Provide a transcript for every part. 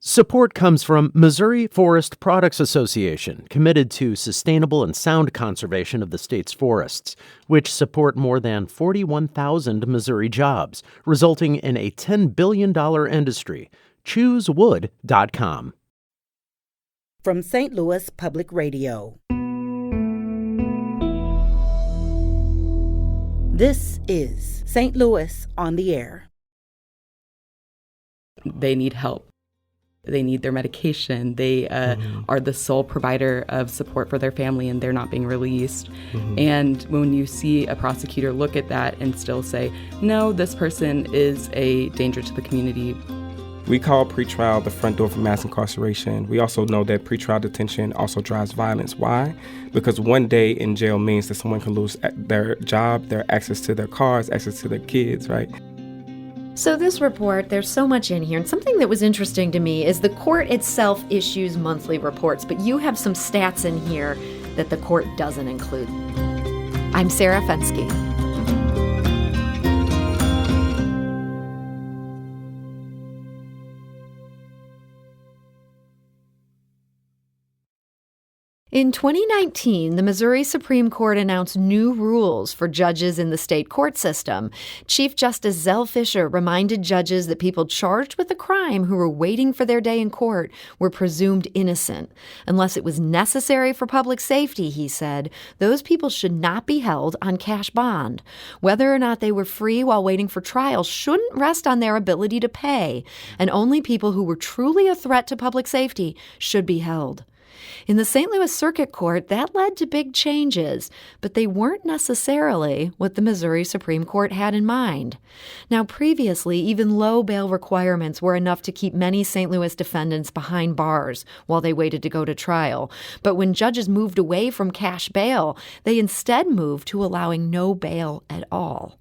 Support comes from Missouri Forest Products Association, committed to sustainable and sound conservation of the state's forests, which support more than 41,000 Missouri jobs, resulting in a $10 billion industry. ChooseWood.com. From St. Louis Public Radio. This is St. Louis on the Air. They need help. They need their medication. They are the sole provider of support for their family, and they're not being released. And when you see a prosecutor look at that and still say, no, this person is a danger to the community. We call pretrial the front door for mass incarceration. We also know that pretrial detention also drives violence. Why? Because one day in jail means that someone can lose their job, their access to their cars, access to their kids, right? So this report, there's so much in here, and something that was interesting to me is the court itself issues monthly reports, but you have some stats in here that the court doesn't include. I'm Sarah Fensky. In 2019, the Missouri Supreme Court announced new rules for judges in the state court system. Chief Justice Zell Fisher reminded judges that people charged with a crime who were waiting for their day in court were presumed innocent. Unless it was necessary for public safety, he said, those people should not be held on cash bond. Whether or not they were free while waiting for trial shouldn't rest on their ability to pay, and only people who were truly a threat to public safety should be held. In the St. Louis Circuit Court, that led to big changes, but they weren't necessarily what the Missouri Supreme Court had in mind. Now, previously, even low bail requirements were enough to keep many St. Louis defendants behind bars while they waited to go to trial. But when judges moved away from cash bail, they instead moved to allowing no bail at all.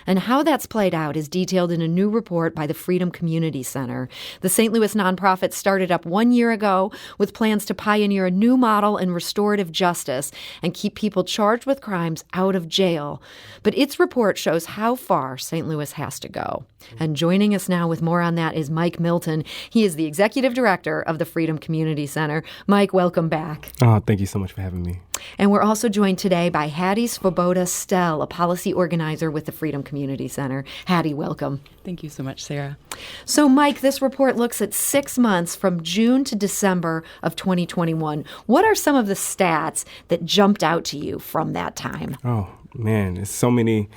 And how that's played out is detailed in a new report by the Freedom Community Center. The St. Louis nonprofit started up 1 year ago with plans to pioneer a new model in restorative justice and keep people charged with crimes out of jail. But its report shows how far St. Louis has to go. And joining us now with more on that is Mike Milton. He is the executive director of the Freedom Community Center. Mike, welcome back. Oh, thank you so much for having me. And we're also joined today by Hattie Svoboda-Stel, a policy organizer with the Freedom Community Center. Hattie, welcome. Thank you so much, Sarah. So, Mike, this report looks at 6 months from June to December of 2021. What are some of the stats that jumped out to you from that time? Oh, man, there's so many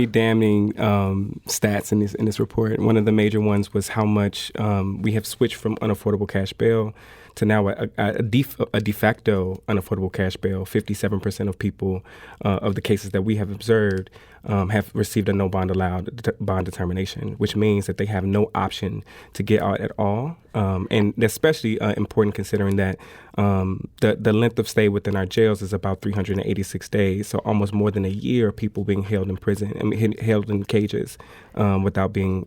damning stats in this report. One of the major ones was how much we have switched from unaffordable cash bail to now a de facto unaffordable cash bail. 57% of people of the cases that we have observed have received a no bond allowed bond determination, which means that they have no option to get out at all. And especially important considering that the length of stay within our jails is about 386 days, so almost more than a year of people being held in prison, held in cages without being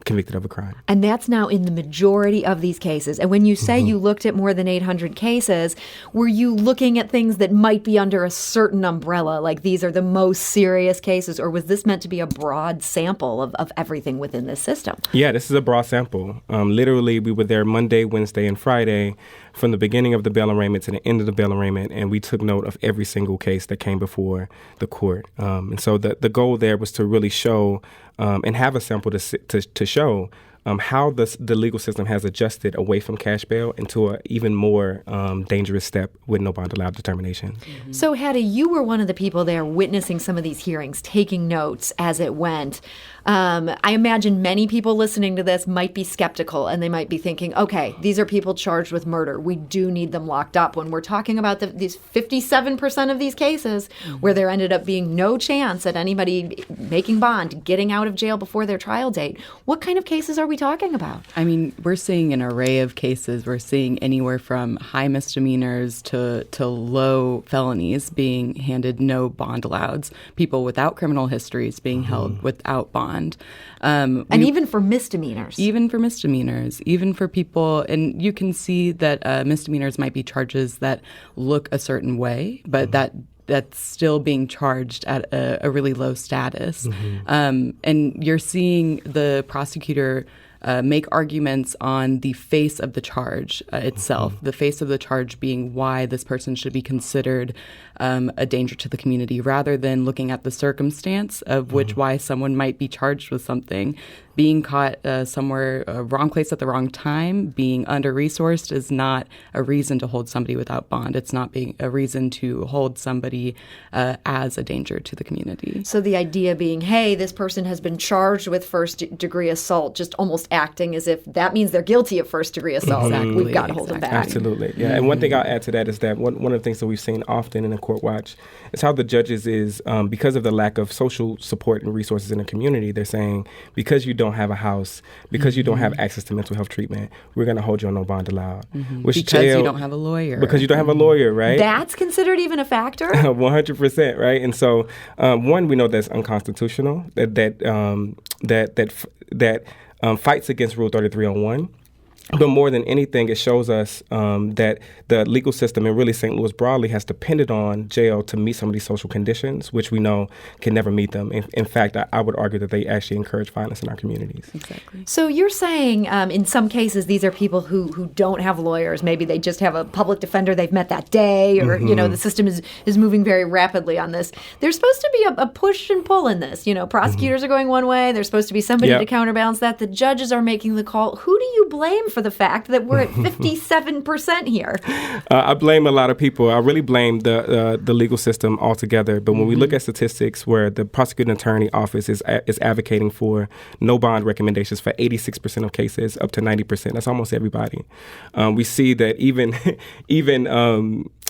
convicted of a crime. And that's now in the majority of these cases. And when you say you looked at more than 800 cases, were you looking at things that might be under a certain umbrella, like these are the most serious cases, or was this meant to be a broad sample of everything within this system? Yeah, this is a broad sample. Literally, we were there Monday, Wednesday, and Friday from the beginning of the bail arraignment to the end of the bail arraignment, and we took note of every single case that came before the court. And so the goal there was to really show and have a sample to show how the legal system has adjusted away from cash bail into an even more dangerous step with no bond allowed determination. Mm-hmm. So, Hattie, you were one of the people there witnessing some of these hearings, taking notes as it went. I imagine many people listening to this might be skeptical, and they might be thinking, okay, these are people charged with murder. We do need them locked up. When we're talking about these 57% of these cases where there ended up being no chance at anybody making bond, getting out of jail before their trial date, what kind of cases are we talking about? I mean, we're seeing an array of cases. We're seeing anywhere from high misdemeanors to low felonies being handed no bond alloweds, people without criminal histories being held without bond. And even for misdemeanors. Even for misdemeanors, even for people, and you can see that misdemeanors might be charges that look a certain way, but that's still being charged at a really low status. And you're seeing the prosecutor make arguments on the face of the charge itself, the face of the charge being why this person should be considered a danger to the community, rather than looking at the circumstance of why someone might be charged with something. Being caught somewhere, wrong place at the wrong time, being under-resourced is not a reason to hold somebody without bond. It's not being a reason to hold somebody as a danger to the community. So the idea being, hey, this person has been charged with first-degree assault, just almost acting as if that means they're guilty of first-degree assault. Exactly. We've got to hold them back. Absolutely, yeah. And one thing I'll add to that is that one of the things that we've seen often in the court watch is how the judges is, because of the lack of social support and resources in the community, they're saying, because you don't have a house, because you don't have access to mental health treatment, we're going to hold you on no bond allowed. Because you don't have a lawyer. Because you don't have a lawyer, right? That's considered even a factor? 100%, right? And so, one, we know that's unconstitutional, that fights against Rule 3301. But more than anything, it shows us that the legal system, and really St. Louis broadly, has depended on jail to meet some of these social conditions, which we know can never meet them. In fact, I would argue that they actually encourage violence in our communities. Exactly. So you're saying in some cases these are people who don't have lawyers. Maybe they just have a public defender they've met that day, or the system is moving very rapidly on this. There's supposed to be a push and pull in this. Prosecutors are going one way. There's supposed to be somebody to counterbalance that. The judges are making the call. Who do you blame for the fact that we're at 57% here? I blame a lot of people. I really blame the legal system altogether. But when we look at statistics where the prosecuting attorney office is advocating for no bond recommendations for 86% of cases, up to 90%, that's almost everybody. We see that even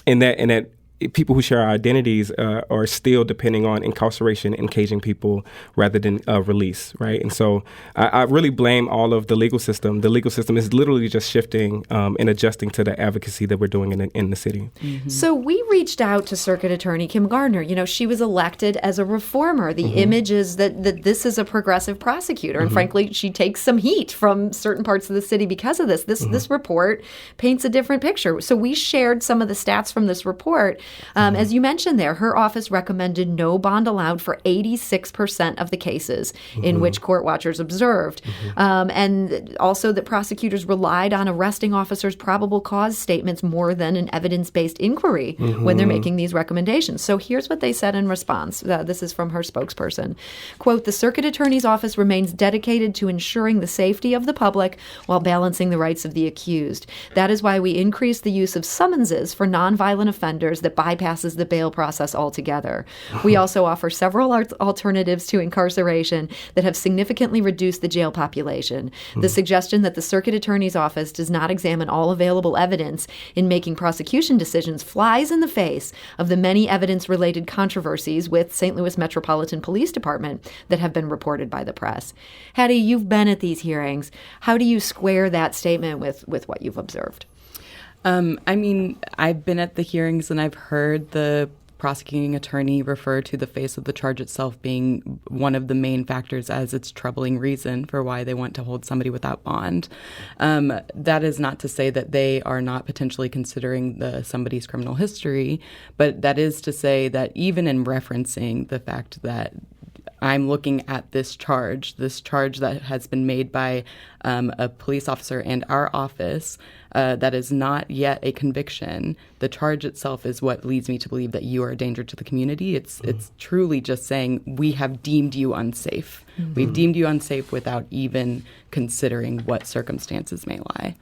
in that people who share our identities are still depending on incarceration and caging people rather than release, right? And so I really blame all of the legal system. The legal system is literally just shifting and adjusting to the advocacy that we're doing in the city. Mm-hmm. So we reached out to Circuit Attorney Kim Gardner. She was elected as a reformer. The image is that this is a progressive prosecutor. And frankly, she takes some heat from certain parts of the city because of this. This report paints a different picture. So we shared some of the stats from this report. As you mentioned there, her office recommended no bond allowed for 86% of the cases in which court watchers observed. And also that prosecutors relied on arresting officers' probable cause statements more than an evidence-based inquiry when they're making these recommendations. So here's what they said in response. This is from her spokesperson. Quote, "The Circuit Attorney's Office remains dedicated to ensuring the safety of the public while balancing the rights of the accused. That is why we increased the use of summonses for nonviolent offenders that bypasses the bail process altogether. We also offer several alternatives to incarceration that have significantly reduced the jail population. The suggestion that the Circuit Attorney's Office does not examine all available evidence in making prosecution decisions flies in the face of the many evidence-related controversies with St. Louis Metropolitan Police Department that have been reported by the press." Hattie, you've been at these hearings. How do you square that statement with what you've observed? I've been at the hearings and I've heard the prosecuting attorney refer to the face of the charge itself being one of the main factors as its troubling reason for why they want to hold somebody without bond. That is not to say that they are not potentially considering somebody's criminal history, but that is to say that even in referencing the fact that I'm looking at this charge that has been made by a police officer and our office that is not yet a conviction. The charge itself is what leads me to believe that you are a danger to the community. It's truly just saying we have deemed you unsafe. We've deemed you unsafe without even considering what circumstances may lie.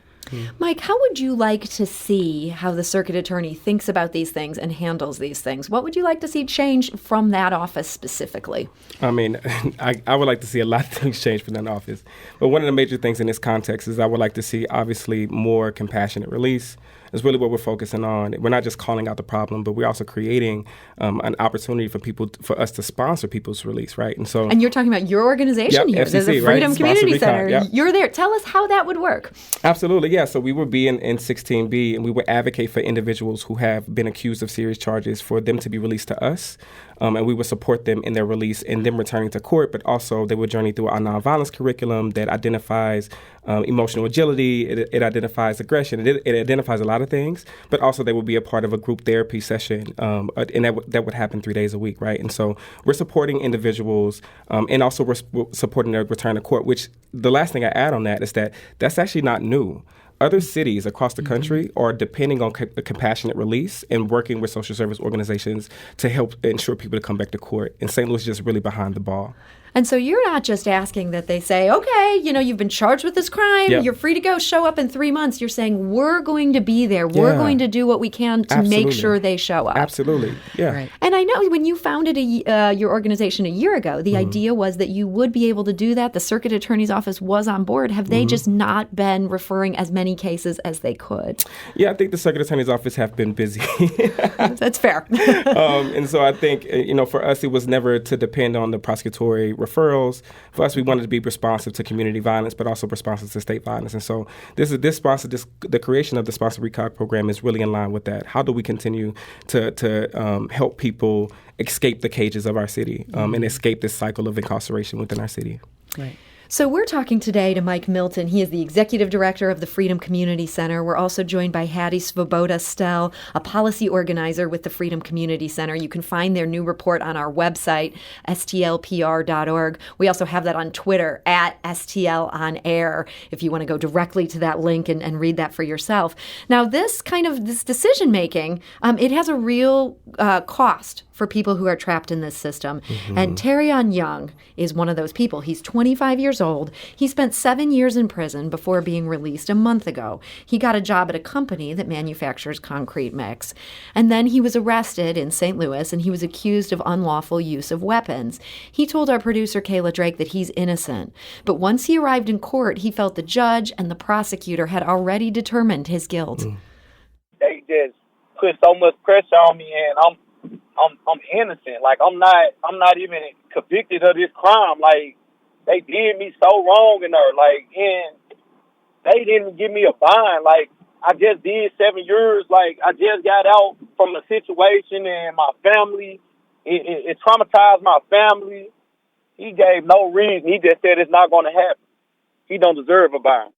Mike, how would you like to see how the circuit attorney thinks about these things and handles these things? What would you like to see change from that office specifically? I would like to see a lot of things change from that office. But one of the major things in this context is I would like to see, obviously, more compassionate release. Is really what we're focusing on. We're not just calling out the problem, but we're also creating an opportunity for us to sponsor people's release, right? And you're talking about your organization here, FCC, the Freedom right? Community Center. Yep. You're there. Tell us how that would work. Absolutely, yeah. So we would be in 16B, and we would advocate for individuals who have been accused of serious charges for them to be released to us. And we would support them in their release and them returning to court, but also they would journey through our nonviolence curriculum that identifies emotional agility. It identifies aggression. It identifies a lot of things, but also they will be a part of a group therapy session, and that would happen 3 days a week, right? And so we're supporting individuals, and also we're supporting their return to court, which the last thing I add on that is that that's actually not new. Other cities across the country are depending on the compassionate release and working with social service organizations to help ensure people to come back to court. And St. Louis is just really behind the ball. And so you're not just asking that they say, okay, you've been charged with this crime. Yep. You're free to go. Show up in 3 months. You're saying we're going to be there. We're going to do what we can to make sure they show up. Absolutely. Yeah. Right. And I know when you founded your organization a year ago, the idea was that you would be able to do that. The circuit attorney's office was on board. Have they just not been referring as many cases as they could? Yeah, I think the circuit attorney's office have been busy. That's fair. And so I think, for us, it was never to depend on the prosecutory referrals. For us, we wanted to be responsive to community violence, but also responsive to state violence. And so the creation of the Sponsor Recog program is really in line with that. How do we continue to help people escape the cages of our city and escape this cycle of incarceration within our city? Right. So we're talking today to Mike Milton. He is the executive director of the Freedom Community Center. We're also joined by Hattie Svoboda-Stel, a policy organizer with the Freedom Community Center. You can find their new report on our website, stlpr.org. We also have that on Twitter, @STLOnAir, if you want to go directly to that link and read that for yourself. Now, this decision-making, it has a real cost for people who are trapped in this system. And Terrion Young is one of those people. He's 25 years old. He spent 7 years in prison before being released a month ago. He got a job at a company that manufactures concrete mix. And then he was arrested in St. Louis, and he was accused of unlawful use of weapons. He told our producer, Kayla Drake, that he's innocent. But once he arrived in court, he felt the judge and the prosecutor had already determined his guilt. They just put so much pressure on me, and I'm innocent. Like, I'm not even convicted of this crime. Like, they did me so wrong in there. Like, and they didn't give me a bond. Like, I just did 7 years. Like, I just got out from a situation, and my family, it traumatized my family. He gave no reason. He just said it's not going to happen. He don't deserve a bond.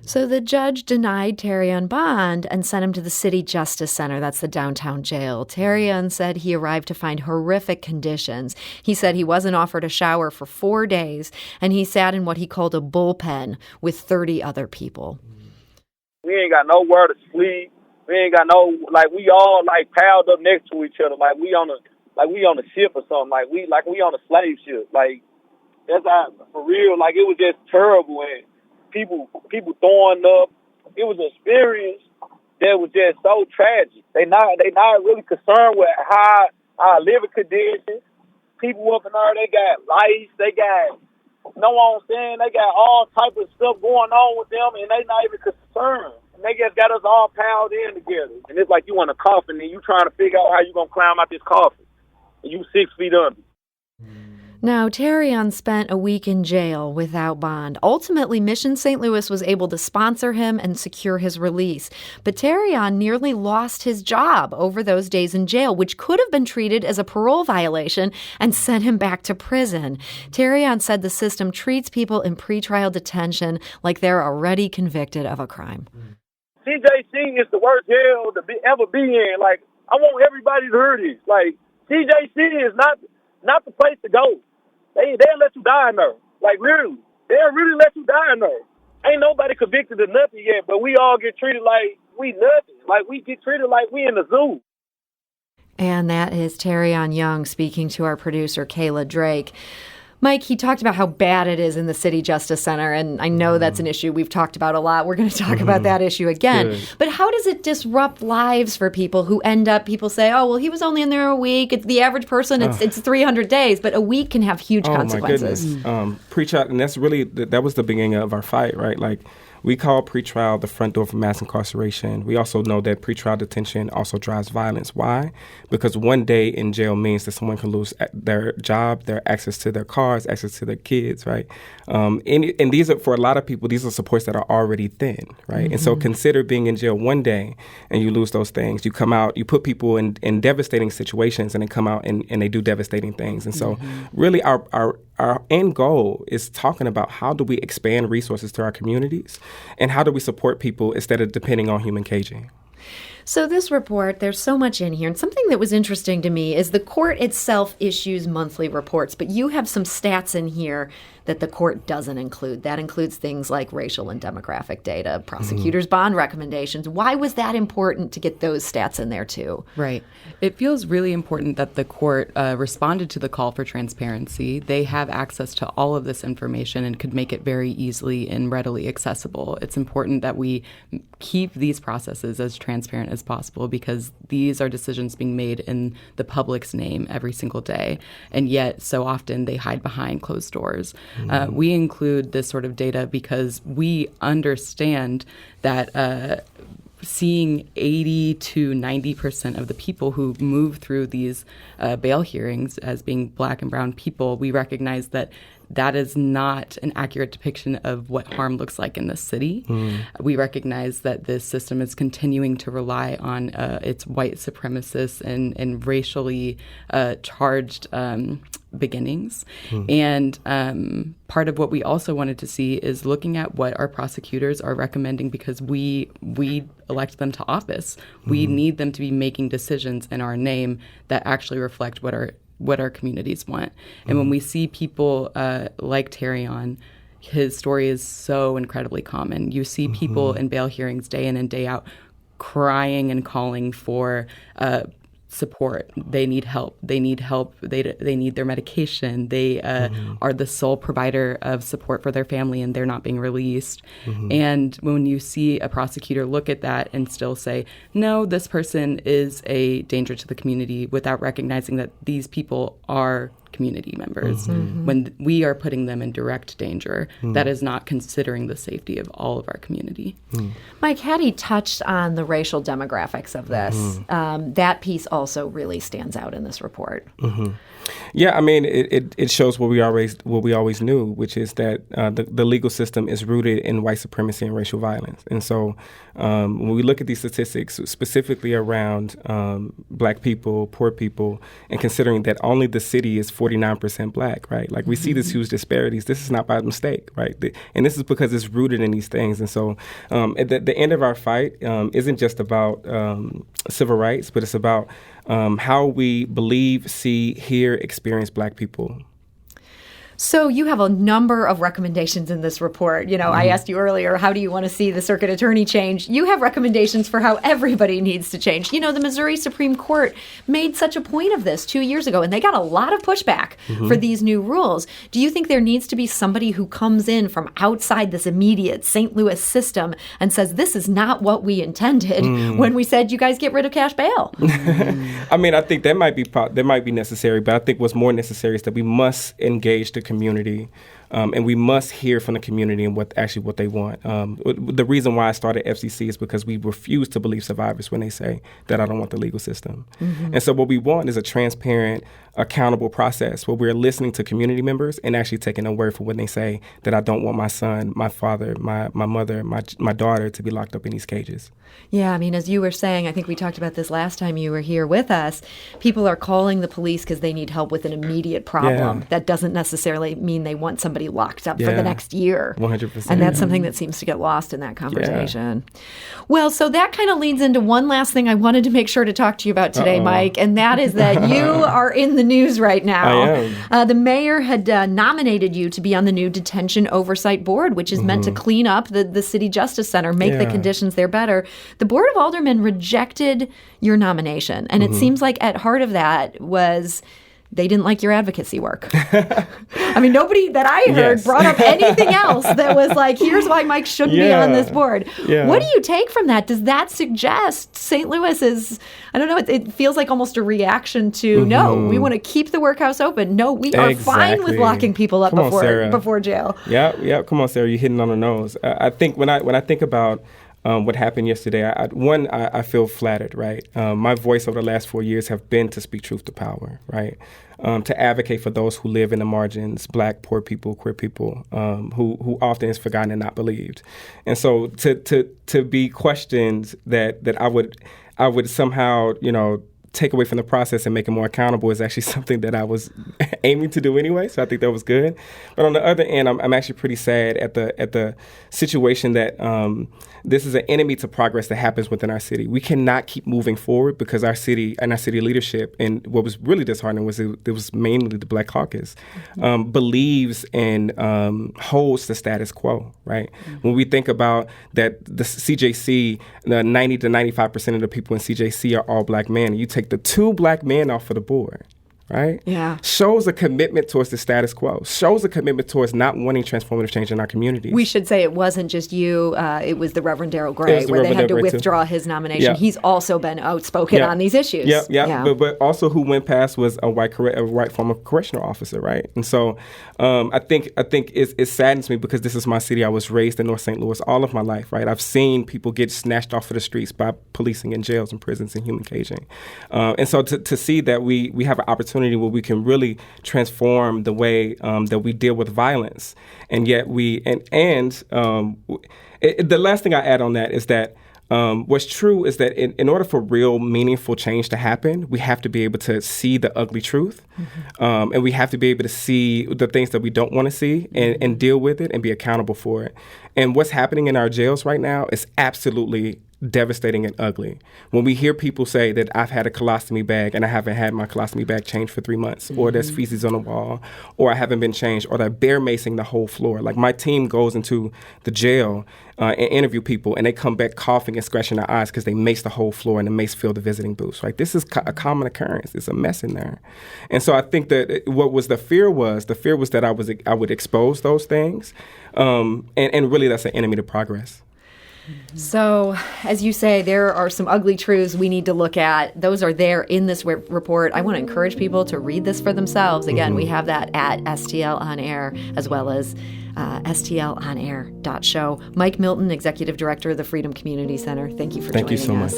So the judge denied Terrion bond and sent him to the City Justice Center. That's the downtown jail. Terrion said he arrived to find horrific conditions. He said he wasn't offered a shower for 4 days, and he sat in what he called a bullpen with 30 other people. We ain't got nowhere to sleep. We ain't got we all piled up next to each other. Like we on a ship or something. Like we on a slave ship. Like, that's how, for real. Like, it was just terrible. And people throwing up. It was an experience that was just so tragic. They not really concerned with how our living conditions. People up in there, they got lice, they got, you know what I'm saying? They got all type of stuff going on with them, and they not even concerned. And they just got us all piled in together. And it's like you in a coffin, and you trying to figure out how you gonna climb out this coffin, and you 6 feet under. Now, Terrion spent a week in jail without bond. Ultimately, Mission St. Louis was able to sponsor him and secure his release. But Terrion nearly lost his job over those days in jail, which could have been treated as a parole violation and sent him back to prison. Terrion said the system treats people in pretrial detention like they're already convicted of a crime. CJC is the worst jail to ever be in. Like, I want everybody to hear this. Like, CJC is not the place to go. They'll let you die in there. Like, literally. They'll really let you die in there. Ain't nobody convicted of nothing yet, but we all get treated like we nothing. Like, we get treated like we in the zoo. And that is Terrion Young speaking to our producer, Kayla Drake. Mike, he talked about how bad it is in the City Justice Center, and I know that's an issue we've talked about a lot. We're going to talk about that issue again. Good. But how does it disrupt lives for people who end up, people say, oh, well, he was only in there a week. It's the average person, it's 300 days, but a week can have huge consequences. My goodness. Pretrial, and that's really, that was the beginning of our fight, right? Like, we call pretrial the front door for mass incarceration. We also know that pretrial detention also drives violence. Why? Because 1 day in jail means that someone can lose their job, their access to their cars, access to their kids, right? And these are, for a lot of people, these are supports that are already thin, right? And so consider being in jail 1 day and you lose those things. You come out, you put people in devastating situations and they come out and they do devastating things. And so really our end goal is talking about how do we expand resources to our communities and how do we support people instead of depending on human caging. So this report, there's so much in here. And something that was interesting to me is the court itself issues monthly reports, but you have some stats in here that the court doesn't include. That includes things like racial and demographic data, prosecutors' bond recommendations. Why was that important to get those stats in there too? Right. It feels really important that the court responded to the call for transparency. They have access to all of this information and could make it very easily and readily accessible. It's important that we keep these processes as transparent as possible because these are decisions being made in the public's name every single day. And yet, so often, they hide behind closed doors. We include this sort of data because we understand that seeing 80 to 90% of the people who move through these bail hearings as being Black and brown people, we recognize that that is not an accurate depiction of what harm looks like in this city. We recognize that this system is continuing to rely on its white supremacist and racially charged beginnings. And part of what we also wanted to see is looking at what our prosecutors are recommending because we elect them to office. We need them to be making decisions in our name that actually reflect what our communities want. And when we see people like Terrion, his story is so incredibly common. You see people in bail hearings day in and day out crying and calling for support. They need help. They need help. They need their medication. They are the sole provider of support for their family, and they're not being released. And when you see a prosecutor look at that and still say, no, this person is a danger to the community without recognizing that these people are community members, when we are putting them in direct danger, that is not considering the safety of all of our community. Mike, Hattie touched on the racial demographics of this. That piece also really stands out in this report. Yeah, I mean, it shows what we always knew, which is that the legal system is rooted in white supremacy and racial violence. And so when we look at these statistics, specifically around Black people, poor people, and considering that only the city is 49% Black, right? Like we see these huge disparities. This is not by mistake, right? And this is because it's rooted in these things. And so at the end of our fight isn't just about civil rights, but it's about how we believe, see, hear, experience Black people. So you have a number of recommendations in this report. You know, I asked you earlier, how do you want to see the circuit attorney change? You have recommendations for how everybody needs to change. You know, the Missouri Supreme Court made such a point of this 2 years ago, and they got a lot of pushback for these new rules. Do you think there needs to be somebody who comes in from outside this immediate St. Louis system and says, this is not what we intended when we said you guys get rid of cash bail? I mean, I think that might be necessary, but I think what's more necessary is that we must engage the community, and we must hear from the community and what they want. The reason why I started FCC is because we refuse to believe survivors when they say that I don't want the legal system. And so what we want is a transparent, accountable process where we're listening to community members and actually taking a word for when they say that I don't want my son, my father, my mother, my daughter to be locked up in these cages. Yeah, I mean, as you were saying, I think we talked about this last time you were here with us, people are calling the police because they need help with an immediate problem. Yeah. That doesn't necessarily mean they want somebody locked up for the next year. 100%. And that's something that seems to get lost in that conversation. Well, so that kind of leads into one last thing I wanted to make sure to talk to you about today, Mike, and that is that you are in the news right now. I am. The mayor had nominated you to be on the new Detention Oversight Board, which is meant to clean up the City Justice Center, make the conditions there better. The Board of Aldermen rejected your nomination, and it seems like at heart of that was they didn't like your advocacy work. I mean, nobody that I heard brought up anything else that was like, here's why Mike shouldn't be on this board. Yeah. What do you take from that? Does that suggest St. Louis is, I don't know, it feels like almost a reaction to, no, we want to keep the workhouse open. No, we are fine with locking people up before jail. Yeah. Come on, Sarah, you're hitting on the nose. I think when I think about what happened yesterday, I feel flattered, right? My voice over the last 4 years have been to speak truth to power, right? To advocate for those who live in the margins, Black, poor people, queer people, who often is forgotten and not believed. And so to be questioned that I would somehow, take away from the process and make it more accountable is actually something that I was aiming to do anyway. So I think that was good. But on the other end, I'm actually pretty sad at the situation that this is an enemy to progress that happens within our city. We cannot keep moving forward because our city and our city leadership, and what was really disheartening was it was mainly the Black Caucus, believes and holds the status quo, right? When we think about that, the CJC, the 90 to 95% of the people in CJC are all Black men. You take the 2 Black men off of the board, right? Yeah. Shows a commitment towards the status quo. Shows a commitment towards not wanting transformative change in our communities. We should say it wasn't just you. It was the Reverend Darrell Gray, where they had to withdraw his nomination. Yeah. He's also been outspoken on these issues. Yeah. But also who went past was a white former correctional officer, right? And so I think it saddens me because this is my city. I was raised in North St. Louis all of my life, right? I've seen people get snatched off of the streets by policing in jails and prisons and human caging. And so to see that we have an opportunity where we can really transform the way that we deal with violence, and yet the last thing I add on that is that what's true is that in order for real meaningful change to happen, we have to be able to see the ugly truth, and we have to be able to see the things that we don't want to see and deal with it and be accountable for it. And what's happening in our jails right now is absolutely devastating and ugly. When we hear people say that I've had a colostomy bag and I haven't had my colostomy bag changed for 3 months, or there's feces on the wall, or I haven't been changed, or they're bear macing the whole floor. Like, my team goes into the jail and interview people, and they come back coughing and scratching their eyes because they mace the whole floor and the mace filled the visiting booths. Right? This is a common occurrence. It's a mess in there. And so I think that the fear was that I would expose those things, and really that's an enemy to progress. So, as you say, there are some ugly truths we need to look at. Those are there in this report. I want to encourage people to read this for themselves. Again, we have that at STL On Air, as well as stlonair.show. Mike Milton, Executive Director of the Freedom Community Center, thank you for joining us. Thank you so much.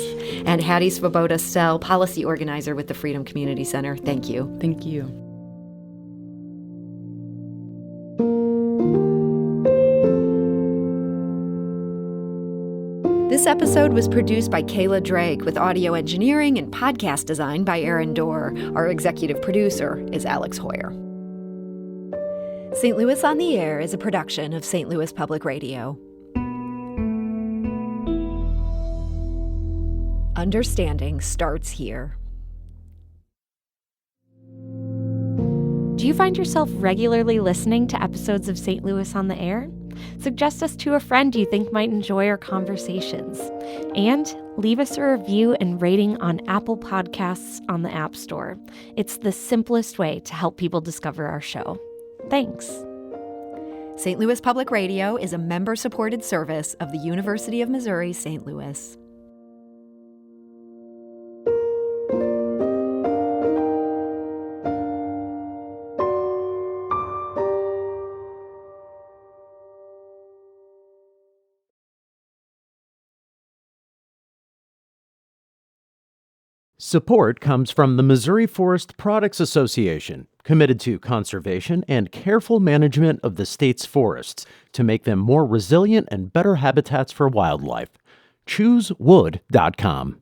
And Hattie Svoboda-Stel, Policy Organizer with the Freedom Community Center, thank you. Thank you. This episode was produced by Kayla Drake, with audio engineering and podcast design by Aaron Dorr. Our executive producer is Alex Hoyer. St. Louis on the Air is a production of St. Louis Public Radio. Understanding starts here. Do you find yourself regularly listening to episodes of St. Louis on the Air? Suggest us to a friend you think might enjoy our conversations. And leave us a review and rating on Apple Podcasts on the App Store. It's the simplest way to help people discover our show. Thanks. St. Louis Public Radio is a member-supported service of the University of Missouri, St. Louis. Support comes from the Missouri Forest Products Association, committed to conservation and careful management of the state's forests to make them more resilient and better habitats for wildlife. ChooseWood.com.